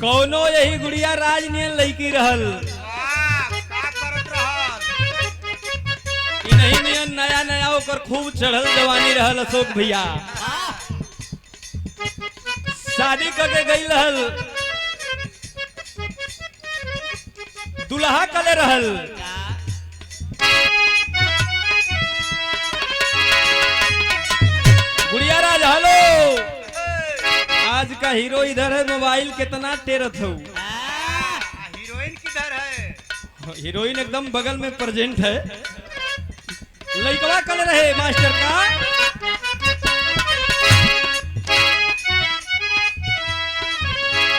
कौनो यही गुड़िया राज नियन लड़की रहल। नहीं नियन नया नया ओकर खूब चढ़ल जवानी रहल अशोक भैया। शादी करके गई रहल, दुल्हा कले रहल। गुड़िया राज हेलो, आज का हीरो इधर है, मोबाइल कितना टेरत हो। हीरोइन किधर है? हीरोइन एकदम बगल में प्रेजेंट है। लड़कवा कल रहे मास्टर का।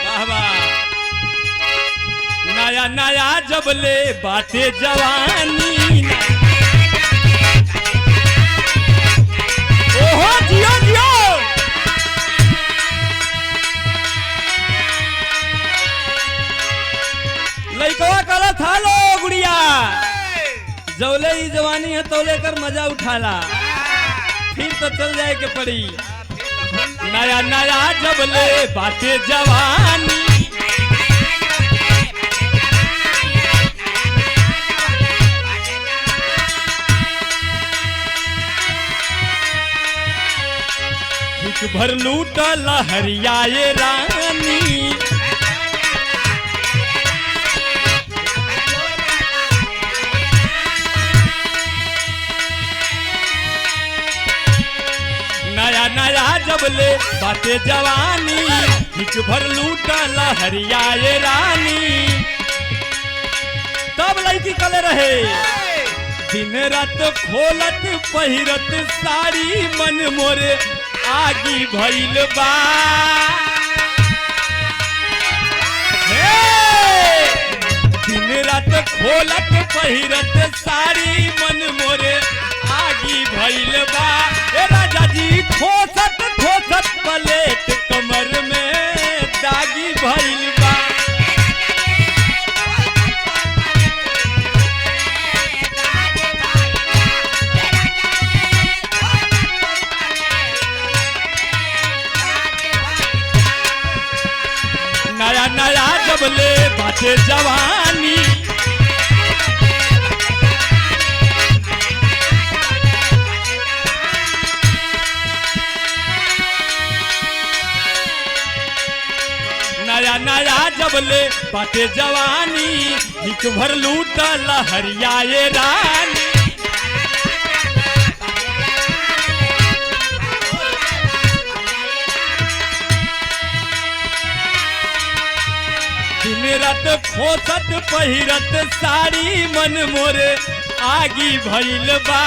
वाह वाह, नया नया जब ले बाटे जवानी। ओहो जियो जियो, लड़कवा कल था लो गुड़िया, जौले ही जवानी है तो लेकर मजा उठाला, फिर तो चल जाए के पड़ी। नया नया जब ले बाटे जवानी। एक भर लूटा लहरियाए रानी। नया नया जब ले बाटे जवानी, हिच भर लूटा लहरियाए रानी। तब लड़की कले रहे, दिन रात खोलत पहिरत साड़ी, मन मोरे आगी भइल बा। दिन रात खोलत पहिरत साड़ी, मन मोरे आगी भइल बा। ए राजा जी खोसत खोसत पलेट, कमर में दागी भइल बा। नया नया जब ले बाटे जवानी। नया नया जब ले बाटे जवानी, हिक भर लूटा लहरियाए रानी। दिन रात खोसत पहिरत साड़ी, मन मोरे आगी भइल बा।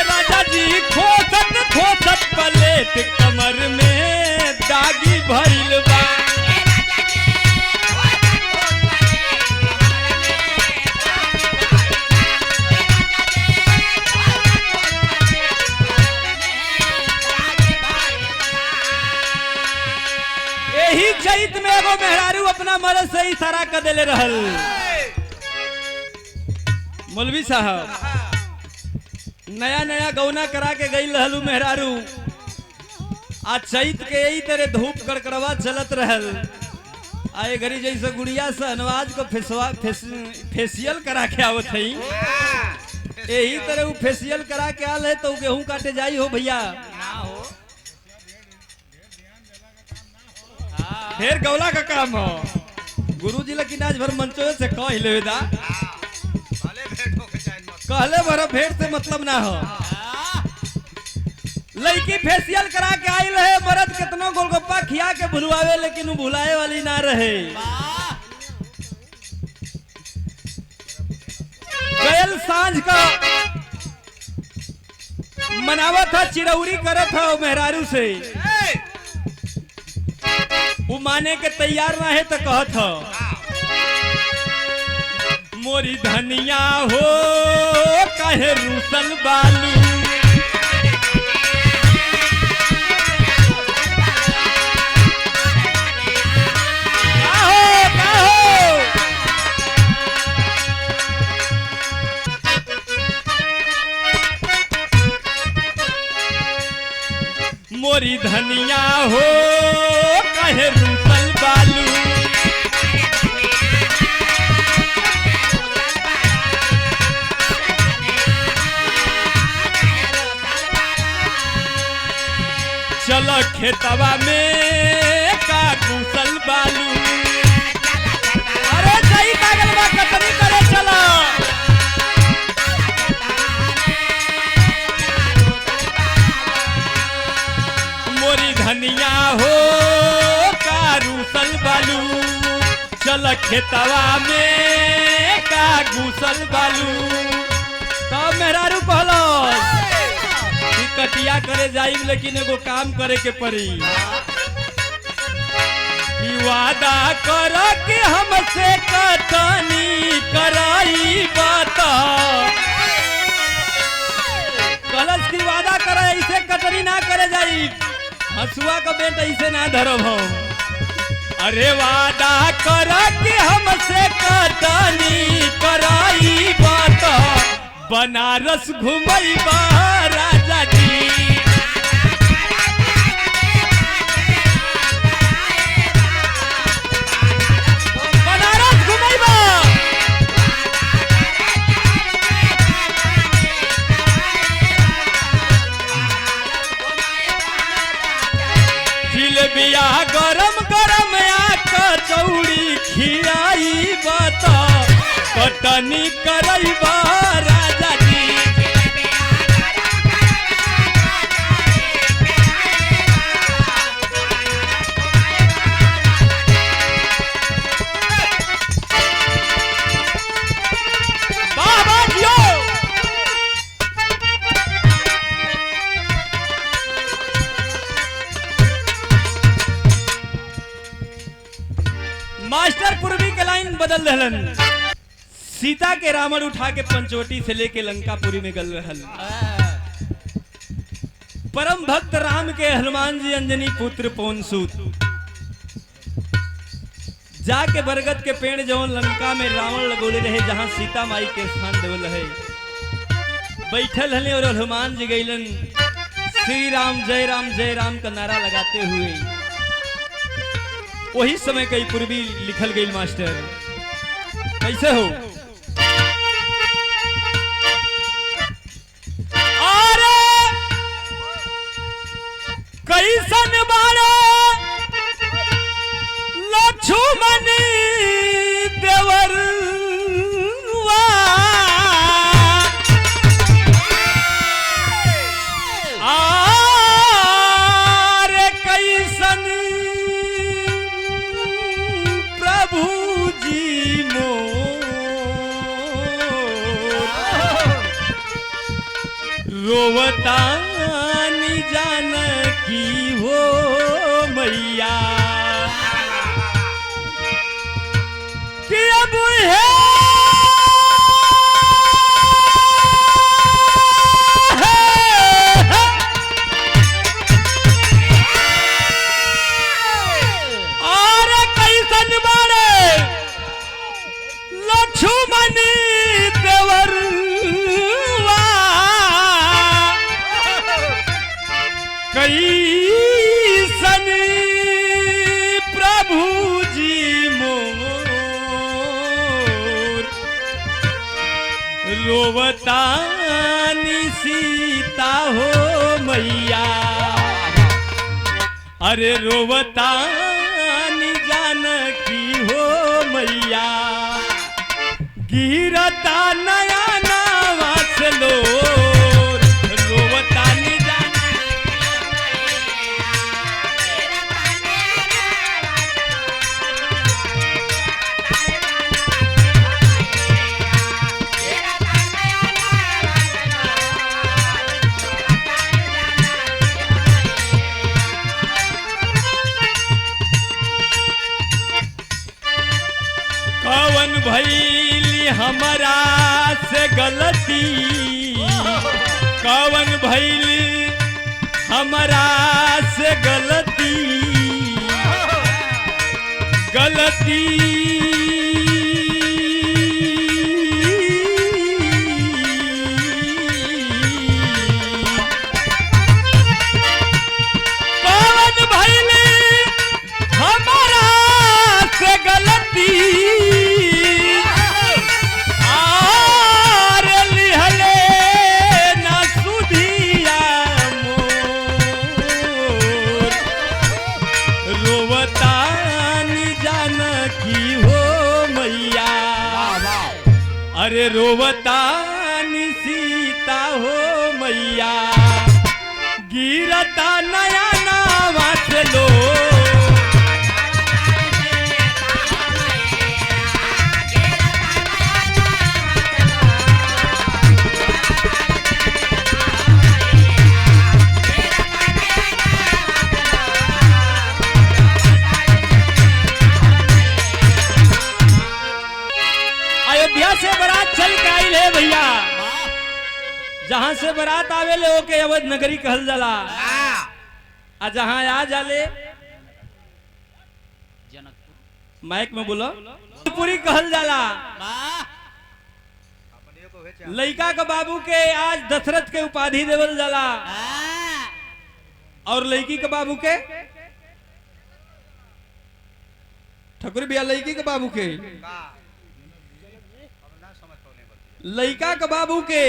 राजा जी खोसत खोसत पलेट, कमर में दागी भइल बा। यही चैत में एगो मेहरारू अपना मर्द से इशारा कर देले रहल। मौलवी साहब नया नया गौना करा के गई रहलू मेहरारू। आज चैत के यही तरह धूप कड़कड़वा चलत रहल। आए घड़ी जैसे गुड़िया से अनवाज को फेसियल करा के आवत है, यही तरह वो फेसियल करा के आल है तो गेहूं काटे जाई हो भैया। ढेर गौला का काम हो। गुरुजी लेकिन आज भर मंचो से कह ले दा, कहले भर भेंट से मतलब ना हो। लड़की फेसियल करा के आई रहे, मर्द कितनो गोलगप्पा खिया के भुलवावे, लेकिन वो भुलाए वाली ना रहे। गयल सांझ का मनावा था, चिरौरी करत था मेहरारू से। वो माने के तैयार ना है तो कहत हो, मोरी धनिया हो काहे रूसल बालू। मोरी धनिया हो काहे रूसल बालू चलो खेतवा में का घुसल बालू अरे सही कागल बा कटनी करे चलो मोरी धनिया हो का रूसल बालू चल खेतवा में का घुसल बालू तब मेहरारू कहलो कटिया करे जाइब लेकिन एगो काम करे के पड़ी कि वादा कर के हमसे कटनी कराई बात कलश की वादा करे ऐसे कटनी ना करे जाई हसुआ का बेट ऐसे ना धरब हम अरे वादा कर के हमसे कटनी कराई बात बनारस घुमैबा राजा जी बनारस घुमैबा जिलेबिया गरम गरम कचौड़ी खियाई बता कटनी करैबा राजा जी मास्टर पूर्वी के लाइन बदल रहलन सीता के रावण उठा के पंचवटी से लेके लंकापुरी में गल रहल परम भक्त राम के हनुमान जी अंजनी पुत्र पवन सूत जाके बरगद के पेड़ जवन लंका में रावण लगोले रहे जहां सीता माई के स्थान देवल रहे बैठल हले और हनुमान जी गईलन श्री राम जय राम का नारा लगाते हुए वही समय कई पूर्वी लिखल गई मास्टर कैसे हो अरे कैसन बारे लक्ष्मण देवर अरे कैसन रोवतानी जानकी हो मैया कि अब है और कैसन बारे लक्ष्मण देवर कैसन प्रभु जी मोर रोवतानी सीता हो मैया अरे रोवतानी जानकी हो मैया गिरता नया नावा से लो रोवतानी कवन भइली हमरा से गलती कवन भइली हमरा से गलती गलती कवन भइली रोवतानी जानकी हो मैया, अरे रोवतानी सीता हो मैया, गिरता नया नावा से लो। अयोध्या से बारात चल के आई है भैया, जहां से बारात आवे ले ओके अवध नगरी कहल जाला, आ जहां आ जाले माइक में बोलो पूरी कहल जाला। लइका के बाबू के आज दशरथ के उपाधि देवल जाला, और लड़की के बाबू के ठकुर भैया, लड़की के बाबू के लइका के बाबू के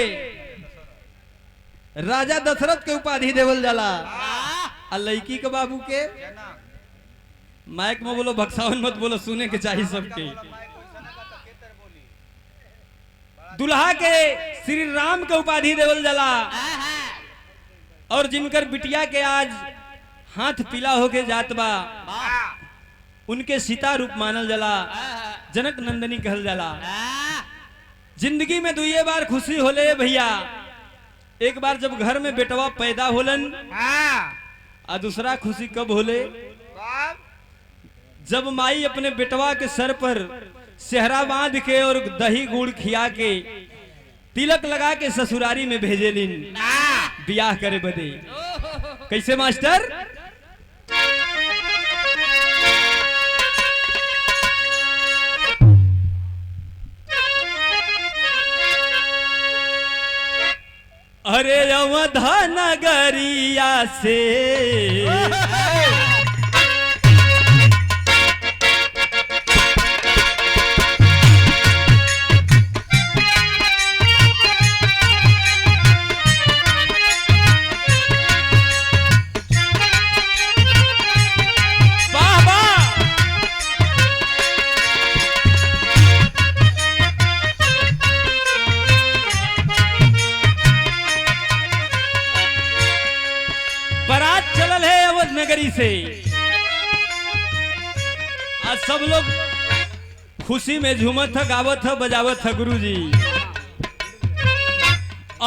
राजा दशरथ के उपाधि देवल जाला, आ लड़की के बाबू के माइक में बोलो, भक्सावन मत बोलो, सुने के चाहिए सबके। दुल्हा के श्री राम के उपाधि देवल जाला, और जिनकर बिटिया के आज हाथ पीला होके जात बा उनके सीता रूप मानल जाला, जनक नंदनी कहल जाला। जिंदगी में दुइये बार खुशी होले भैया, एक बार जब घर में बेटवा पैदा होलन, आ दूसरा खुशी कब होले जब माई अपने बेटवा के सर पर सेहरा बांध के और दही गुड़ खिया के तिलक लगा के ससुरारी में भेजेलिन बियाह करे बदे। कैसे मास्टर? अरे अवध नगरिया से बारात चलल है अवध नगरी से, आज सब लोग खुशी में झूमत है, गावत है, बजावत है। गुरुजी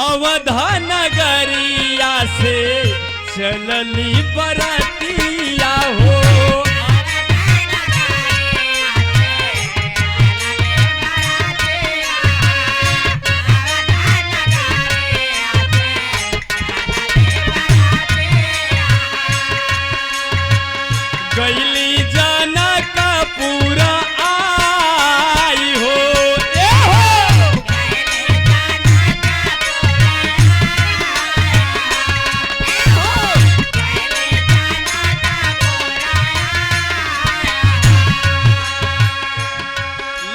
अवध नगरिया से चलली बरातिया हो, गैली जनक पूरा आई हो, ए हो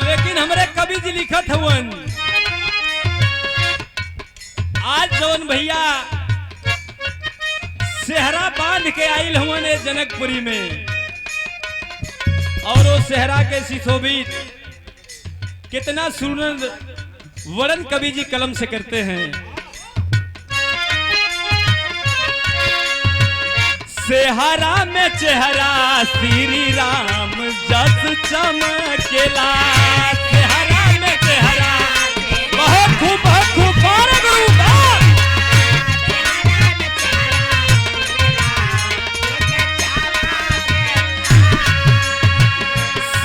लेकिन हमरे कवि जी लिखत हवन, आज जौन भैया सेहरा बांध के आइल हुआ ने जनकपुरी में, और वो सेहरा के सुशोभित कितना सुंदर वर्णन कवि जी कलम से करते हैं। सेहरा में चेहरा श्री राम जस चमकेला, सेहरा में चेहरा बहुत खूब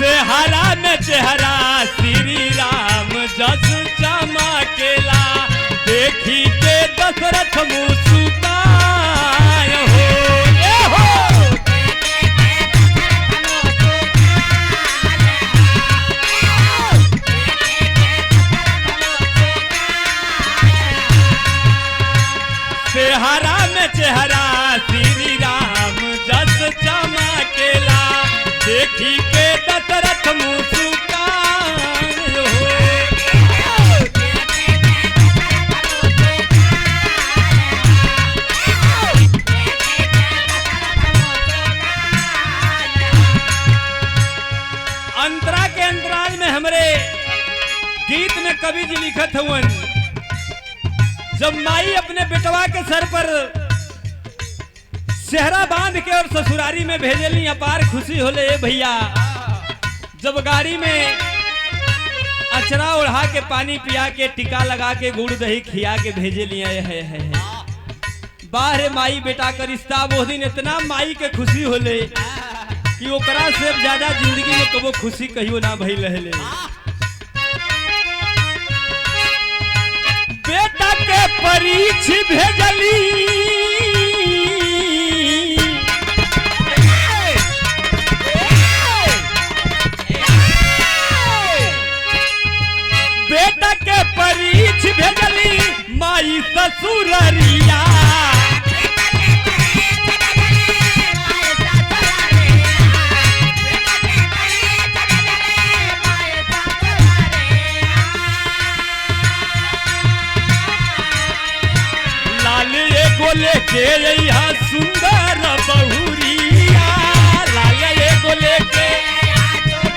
सेहरा में चेहरा श्री राम जस चमकेला, देखी के दशरथ मुस्काय हो, ए हो सेहरा में चेहरा श्री राम जस चमकेला, देखी के दशरथ मुस्कान हो। में कवि जी लिखत हवन, जब माई अपने बेटवा के सर पर सेहरा बांध के और ससुरारी में भेजेली अपार खुशी होले। ए भैया जब गाड़ी में अचरा ओढ़ा के पानी पिया के टिका लगा के गुड़ दही खिया के भेजे लिया है। बाहर माई बेटा का रिश्ता वो दिन इतना माई के खुशी होले कि ओकरा से ज्यादा जिंदगी में कबो खुशी कहियो ना भइल रहले। बेटा के परीक्ष भेजली बेटा के परीक्ष भेजली माई ससुररिया। लाल एगो लेके यहाँ सुंदर बहुरिया, लाल एगो लेके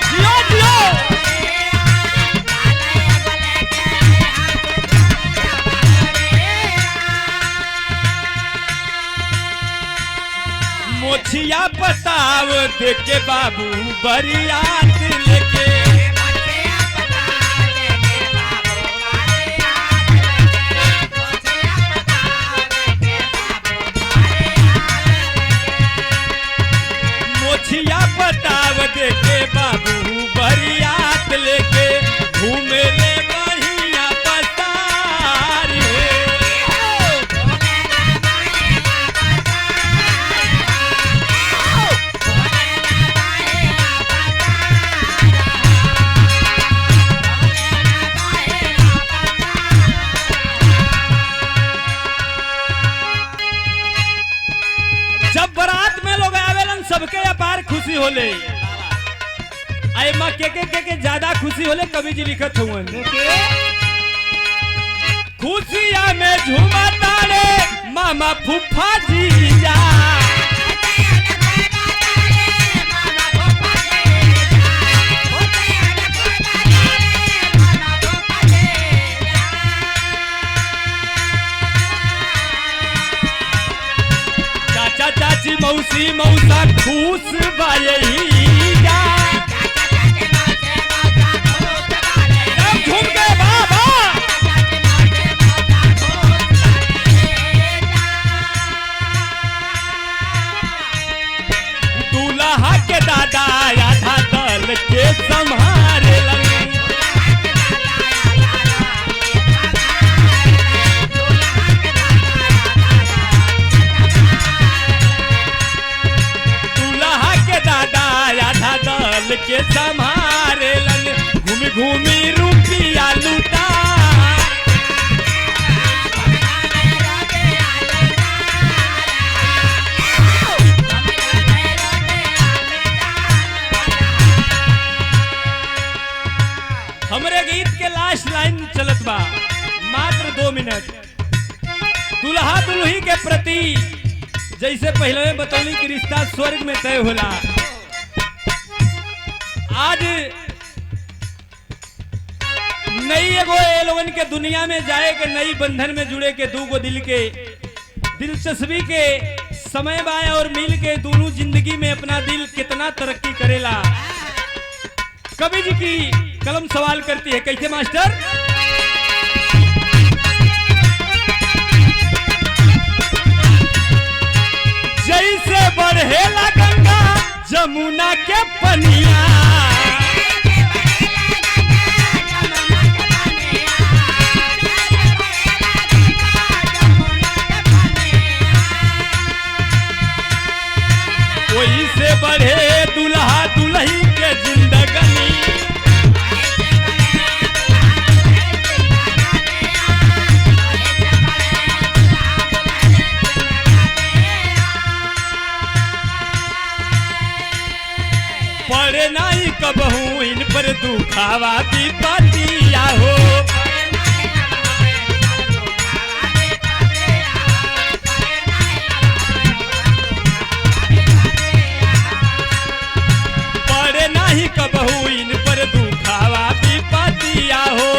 जियो जियो। मोछिया पताव देके बाबू बरियात लेके, मोछिया पताव देके बाबू बरियात लेके घूमे ले बढ़िया पतार हे। जब बारात में लोग आवेलन सबके अपार खुशी होले। आई माँ के ज्यादा खुशी होले कवि जी लिखत हुवन, खुशिया में झूमा तारे मामा फूफा जीजा। चाचा चाची मौसी मौसा खुश बायहीजा। झूम के बाबा दूल्हा के दादा आधा दल के संभारे लगे। के संभारे लन घूमी घूमी रुपया लूटा। हमरे गीत के लास्ट लाइन चलत बा मात्र 2 मिनट। दुल्हा दुल्ही के प्रति जैसे पहले बतौली कि रिश्ता स्वर्ग में तय होला, आज नई एगो लोगन के दुनिया में जाए के नई बंधन में जुड़े के दूगो दिल के दिलचस्पी के समय बा और मिल के दोनों जिंदगी में अपना दिल कितना तरक्की करेला। कवि जी की कलम सवाल करती है, कैसे मास्टर? जैसे बढ़ेला गंगा जमुना के पनिया, वही से बढ़े दुल्हा दुल्ही के जिंदगनी। पड़े नहीं कबहू इन पर दुखावा विपतिया हो, पड़े नहीं कबहू इन पर दुखावा विपतिया हो।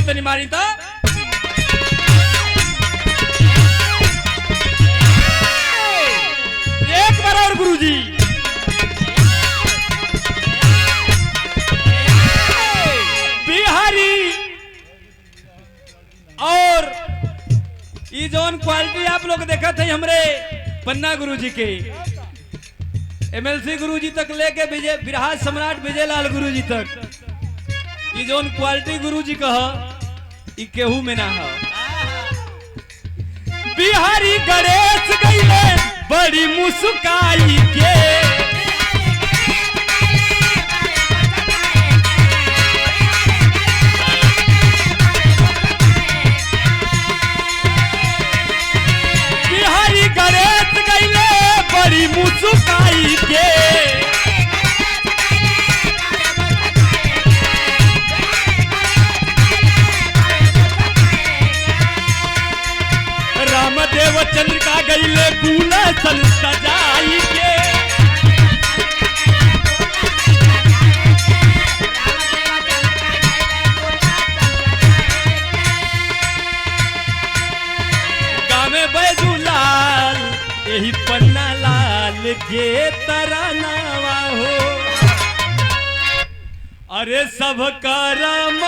तनी मारी तो एक बार और गुरुजी बिहारी और ये जोन क्वालिटी आप लोग देखा थे हमरे पन्ना गुरुजी के एमएलसी गुरुजी तक लेके विजय बिरहा सम्राट विजयलाल गुरुजी तक ये जोन क्वालिटी गुरुजी कह ई केहू में ना हो। बिहारी गणेश गईले बड़ी मुस्काई के बिहारी गणेश गईले बड़ी मुस्काई के रामदेव चंद्रिका गईले गुलशन सजाई के गावे बैजूलाल यही पन्ना लाल के तरानावा हो। अरे सब करम